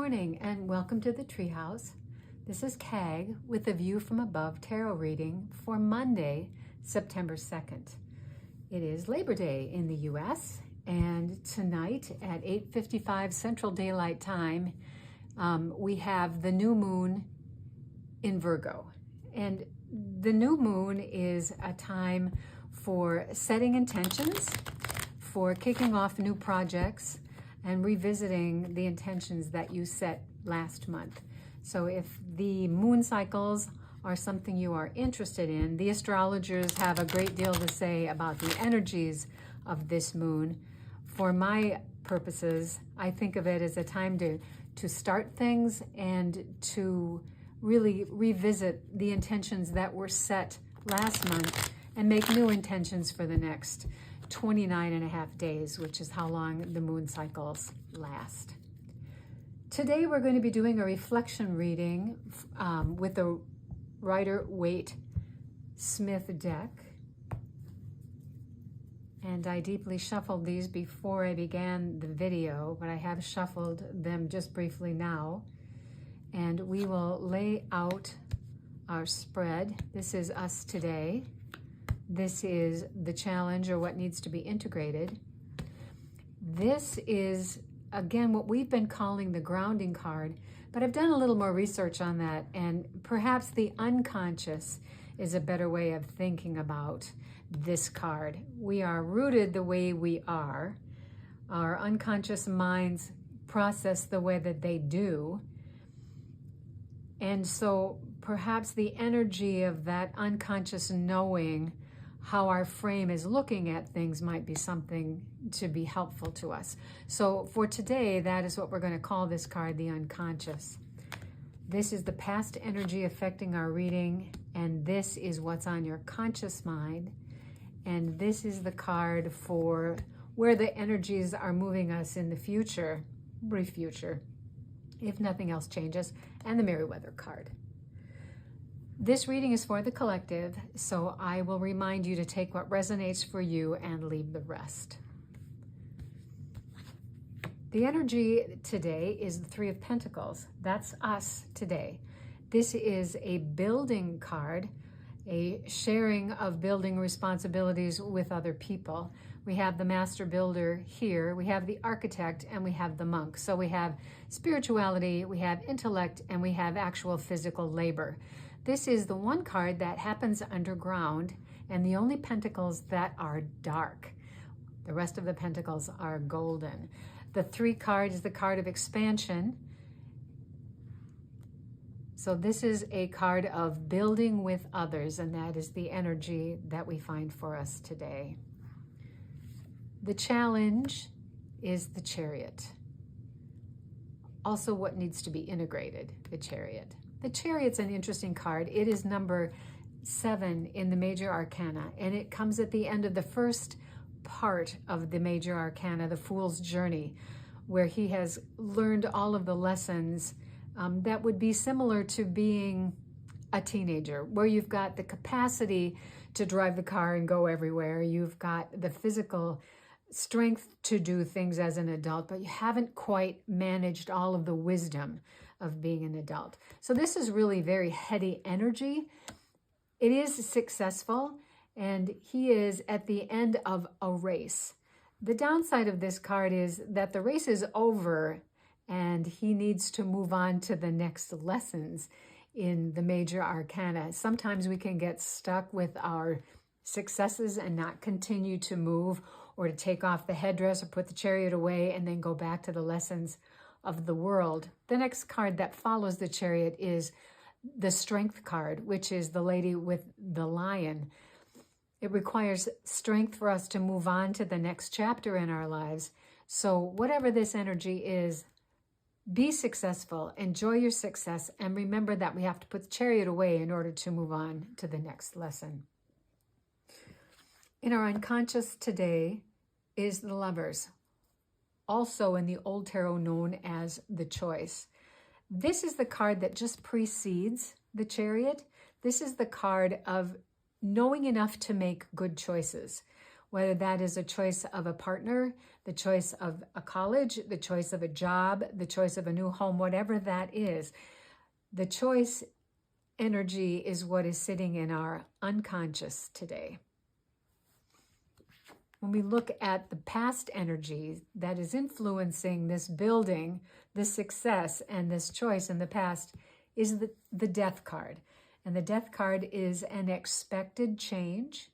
morning and welcome to the Treehouse. This is Kag with a view from above tarot reading for Monday, September 2nd. It is Labor Day in the US, and tonight at 8:55 Central Daylight Time, we have the new moon in Virgo. And the new moon is a time for setting intentions, for kicking off new projects, and revisiting the intentions that you set last month. So if the moon cycles are something you are interested in, the astrologers have a great deal to say about the energies of this moon. For my purposes, I think of it as a time to start things and to really revisit the intentions that were set last month and make new intentions for the next 29 and a half days, which is how long the moon cycles last. Today we're going to be doing a reflection reading with the Rider-Waite-Smith deck. And I deeply shuffled these before I began the video, but I have shuffled them just briefly now. And we will lay out our spread. This is us today. This is the challenge, or what needs to be integrated. This is, again, what we've been calling the grounding card, but I've done a little more research on that, and perhaps the unconscious is a better way of thinking about this card. We are rooted the way we are. Our unconscious minds process the way that they do. And so perhaps the energy of that unconscious knowing how our frame is looking at things might be something to be helpful to us. So for today, that is what we're going to call this card, the unconscious. This is the past energy affecting our reading, and this is what's on your conscious mind. And this is the card for where the energies are moving us in the future, brief future, if nothing else changes, and the Merriweather card. This reading is for the collective, so I will remind you to take what resonates for you and leave the rest. The energy today is the Three of Pentacles. That's us today. This is a building card, a sharing of building responsibilities with other people. We have the master builder here, we have the architect, and we have the monk. So we have spirituality, we have intellect, and we have actual physical labor. This is the one card that happens underground, and the only pentacles that are dark. The rest of the pentacles are golden. The three card is the card of expansion. So this is a card of building with others, and that is the energy that we find for us today. The challenge is the Chariot. Also what needs to be integrated, the Chariot. The Chariot's an interesting card. It is number 7 in the Major Arcana, and it comes at the end of the first part of the Major Arcana, the Fool's Journey, where he has learned all of the lessons that would be similar to being a teenager, where you've got the capacity to drive the car and go everywhere. You've got the physical strength to do things as an adult, but you haven't quite managed all of the wisdom of being an adult. So this is really very heady energy. It is successful, and he is at the end of a race. The downside of this card is that the race is over, and he needs to move on to the next lessons in the Major Arcana. Sometimes we can get stuck with our successes and not continue to move, or to take off the headdress or put the Chariot away and then go back to the lessons of the world. The next card that follows the Chariot is the Strength card, which is the lady with the lion. It requires strength for us to move on to the next chapter in our lives. So whatever this energy is, be successful, enjoy your success, and remember that we have to put the Chariot away in order to move on to the next lesson. In our unconscious today is the Lovers, also in the old tarot known as the Choice. This is the card that just precedes the Chariot. This is the card of knowing enough to make good choices. whether that is a choice of a partner, the choice of a college, the choice of a job, the choice of a new home, whatever that is. The choice energy is what is sitting in our unconscious today. When we look at the past energy that is influencing this building, this success, and this choice in the past is the death card. And the death card is an expected change.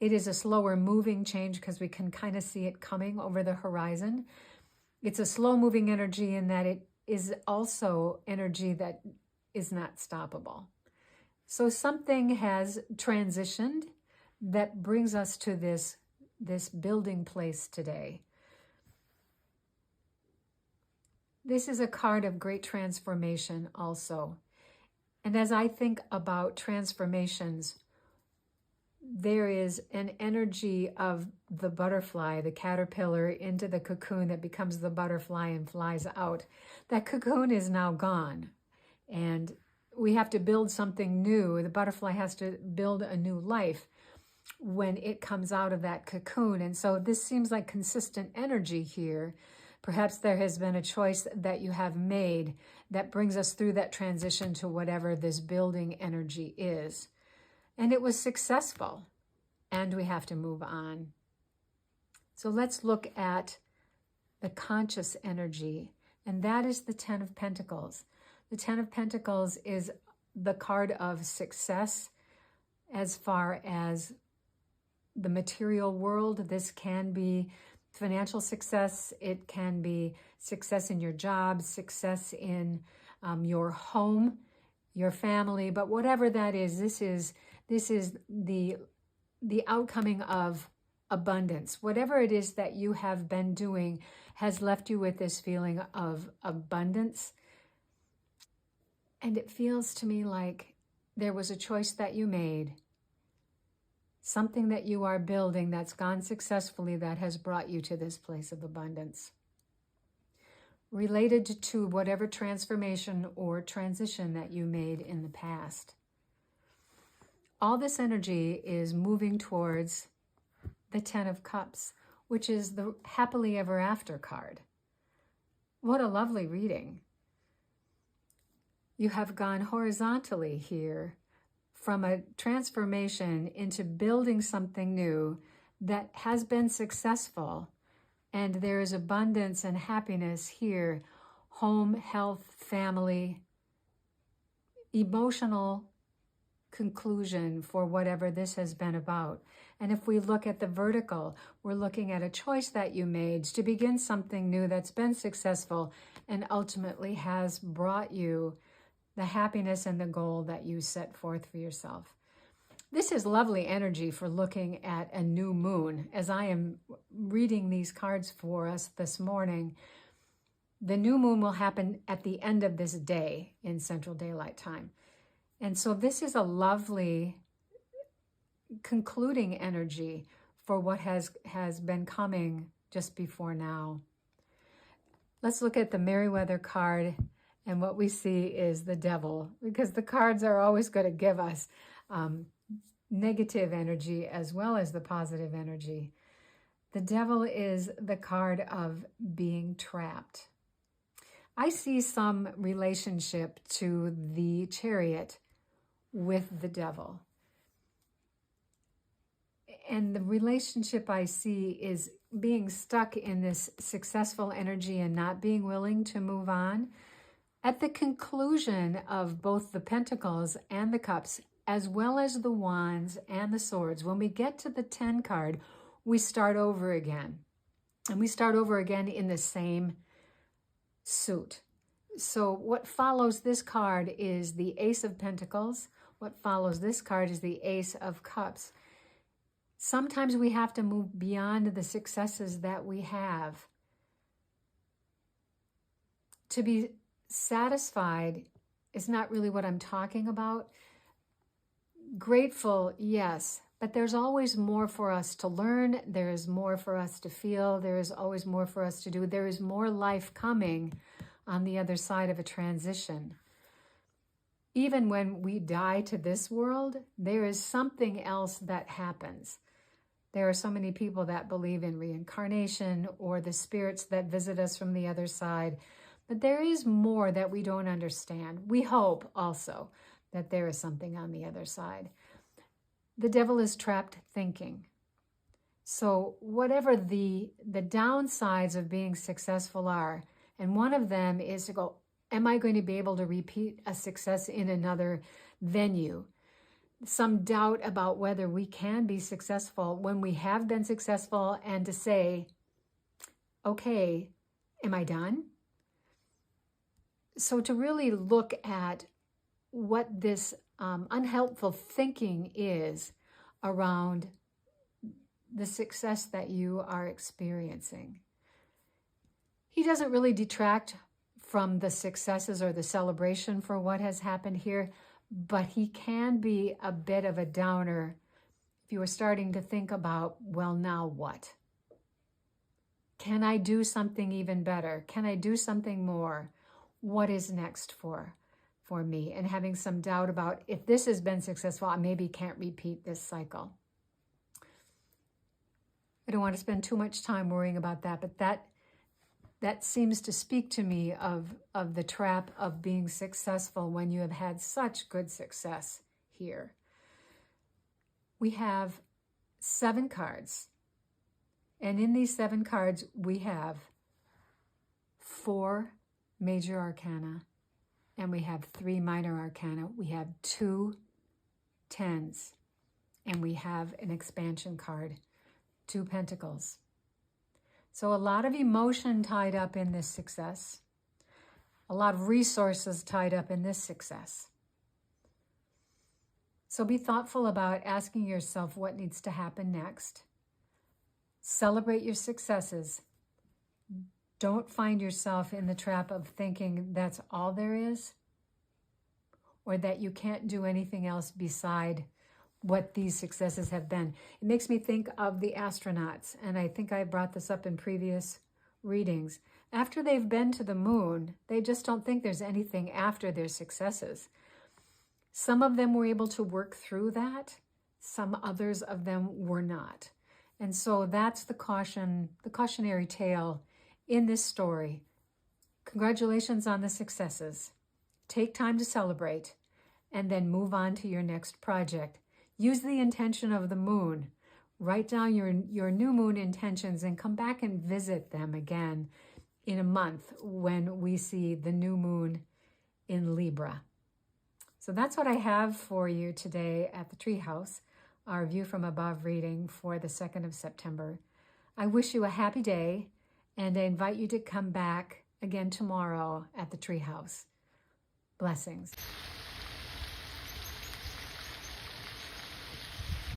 It is a slower moving change because we can kind of see it coming over the horizon. It's a slow moving energy in that it is also energy that is not stoppable. So something has transitioned that brings us to this building place today. This is a card of great transformation also. And as I think about transformations, there is an energy of the butterfly, the caterpillar, into the cocoon that becomes the butterfly and flies out. That cocoon is now gone, and we have to build something new. The butterfly has to build a new life when it comes out of that cocoon. And so this seems like consistent energy here. Perhaps there has been a choice that you have made that brings us through that transition to whatever this building energy is. And it was successful, and we have to move on. So let's look at the conscious energy, and that is the Ten of Pentacles. The Ten of Pentacles is the card of success as far as the material world. This can be financial success. It can be success in your job, success in your home, your family. But whatever that is, this is the outcoming of abundance. Whatever it is that you have been doing has left you with this feeling of abundance. And it feels to me like there was a choice that you made, something that you are building that's gone successfully that has brought you to this place of abundance. Related to whatever transformation or transition that you made in the past. All this energy is moving towards the Ten of Cups, which is the happily ever after card. What a lovely reading. You have gone horizontally here from a transformation into building something new that has been successful, and there is abundance and happiness here. Home, health, family, emotional conclusion for whatever this has been about. And if we look at the vertical, we're looking at a choice that you made to begin something new that's been successful and ultimately has brought you the happiness and the goal that you set forth for yourself. This is lovely energy for looking at a new moon. As I am reading these cards for us this morning, the new moon will happen at the end of this day in Central Daylight Time. And so this is a lovely concluding energy for what has been coming just before now. Let's look at the Merriweather card. And what we see is the devil, because the cards are always going to give us negative energy as well as the positive energy. The devil is the card of being trapped. I see some relationship to the Chariot with the devil. And the relationship I see is being stuck in this successful energy and not being willing to move on. At the conclusion of both the Pentacles and the Cups, as well as the Wands and the Swords, when we get to the 10 card, we start over again. And we start over again in the same suit. So what follows this card is the Ace of Pentacles. What follows this card is the Ace of Cups. Sometimes we have to move beyond the successes that we have. To be satisfied is not really what I'm talking about. Grateful, yes, but there's always more for us to learn. There is more for us to feel. There is always more for us to do. There is more life coming on the other side of a transition. Even when we die to this world, there is something else that happens. There are so many people that believe in reincarnation or the spirits that visit us from the other side. But there is more that we don't understand. We hope also that there is something on the other side. The devil is trapped thinking. So whatever the downsides of being successful are, and one of them is to go, am I going to be able to repeat a success in another venue? Some doubt about whether we can be successful when we have been successful, and to say, okay, am I done? So to really look at what this unhelpful thinking is around the success that you are experiencing. He doesn't really detract from the successes or the celebration for what has happened here, but he can be a bit of a downer if you are starting to think about, well, now what? Can I do something even better? Can I do something more? What is next for me? And having some doubt about, if this has been successful, I maybe can't repeat this cycle. I don't want to spend too much time worrying about that, but that seems to speak to me of the trap of being successful when you have had such good success here. We have 7 cards. And in these 7 cards, we have 4 major arcana, and we have 3 minor arcana. We have 2 tens, and we have an expansion card, 2 pentacles. So a lot of emotion tied up in this success, a lot of resources tied up in this success. So be thoughtful about asking yourself what needs to happen next. Celebrate your successes. Don't find yourself in the trap of thinking that's all there is, or that you can't do anything else beside what these successes have been. It makes me think of the astronauts, and I think I brought this up in previous readings. After they've been to the moon, they just don't think there's anything after their successes. Some of them were able to work through that. Some others of them were not. And so that's the cautionary tale in this story. Congratulations on the successes. Take time to celebrate, and then move on to your next project. Use the intention of the moon. Write down your new moon intentions and come back and visit them again in a month when we see the new moon in Libra. So that's what I have for you today at the Treehouse, our View from Above reading for the 2nd of September. I wish you a happy day, and I invite you to come back again tomorrow at the Treehouse. Blessings.